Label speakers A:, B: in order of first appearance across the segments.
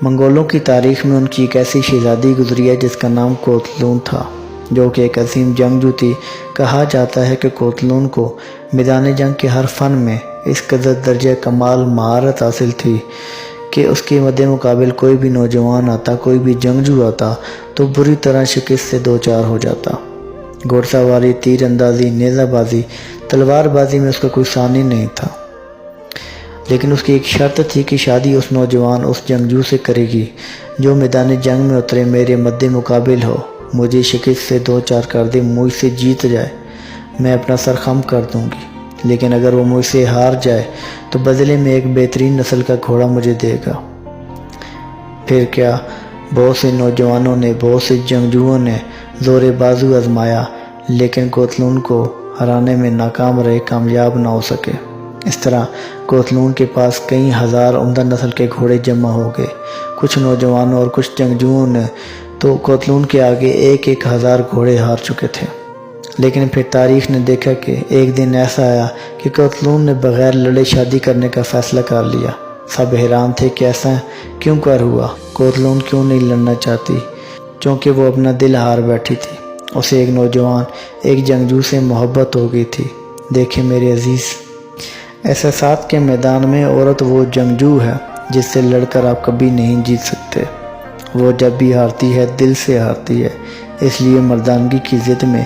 A: منگولوں کی تاریخ میں ان کی ایک ایسی شہزادی گزری ہے جس کا نام کوتلون تھا، جو کہ ایک عظیم جنگجو تھی۔ کہا جاتا ہے کہ کوتلون کو میدان جنگ کے ہر فن میں اس قدر درجہ کمال مہارت حاصل تھی کہ اس کے مد مقابل کوئی بھی نوجوان آتا، کوئی بھی جنگجو آتا تو بری طرح شکست سے دوچار ہو جاتا۔ گھوڑ سواری، تیر اندازی، نیزہ بازی، تلوار بازی میں اس کا کوئی ثانی نہیں تھا، لیکن اس کی ایک شرط تھی کہ شادی اس نوجوان، اس جنگجو سے کرے گی جو میدان جنگ میں اترے، میرے مد مقابل ہو، مجھے شکست سے دوچار کر دے، مجھ سے جیت جائے، میں اپنا سر خم کر دوں گی، لیکن اگر وہ مجھ سے ہار جائے تو بدلے میں ایک بہترین نسل کا گھوڑا مجھے دے گا۔ پھر کیا، بہت سے نوجوانوں نے، بہت سے جنگجوؤں نے زور بازو آزمایا، لیکن کوتلون کو ہرانے میں ناکام رہے، کامیاب نہ ہو سکے۔ اس طرح کوتلون کے پاس کئی ہزار عمدہ نسل کے گھوڑے جمع ہو گئے۔ کچھ نوجوانوں اور کچھ جنگجوؤں نے تو کوتلون کے آگے ایک ایک ہزار گھوڑے ہار چکے تھے، لیکن پھر تاریخ نے دیکھا کہ ایک دن ایسا آیا کہ کوتلون نے بغیر لڑے شادی کرنے کا فیصلہ کر لیا۔ سب حیران تھے کہ ایسا کیوں کر ہوا، کوتلون کیوں نہیں لڑنا چاہتی، چونکہ وہ اپنا دل ہار بیٹھی تھی۔ اسے ایک نوجوان، ایک جنگجو سے محبت ہو گئی تھی۔ دیکھیں میرے عزیز، احساسات کے میدان میں عورت وہ جنگجو ہے جس سے لڑ کر آپ کبھی نہیں جیت سکتے۔ وہ جب بھی ہارتی ہے دل سے ہارتی ہے، اس لیے مردانگی کی ضد میں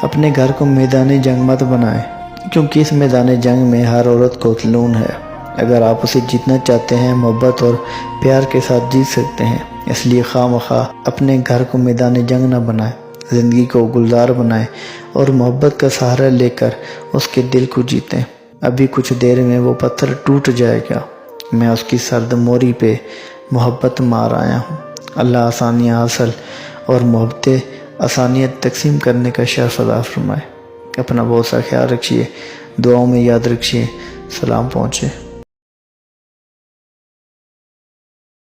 A: اپنے گھر کو میدان جنگ مت بنائیں، کیونکہ اس میدان جنگ میں ہر عورت کوتلون ہے۔ اگر آپ اسے جیتنا چاہتے ہیں، محبت اور پیار کے ساتھ جیت سکتے ہیں، اس لیے خواہ مخواہ اپنے گھر کو میدان جنگ نہ بنائیں، زندگی کو گلزار بنائیں اور محبت کا سہارا لے کر اس کے دل کو جیتیں۔ ابھی کچھ دیر میں وہ پتھر ٹوٹ جائے گا، میں اس کی سرد موری پہ محبت مار آیا ہوں۔ اللہ آسانیاں حاصل اور محبتیں آسانیت تقسیم کرنے کا شرف عطا فرمائے۔ اپنا بہت سا خیال رکھیے، دعاؤں میں یاد رکھیے۔ سلام پہنچے۔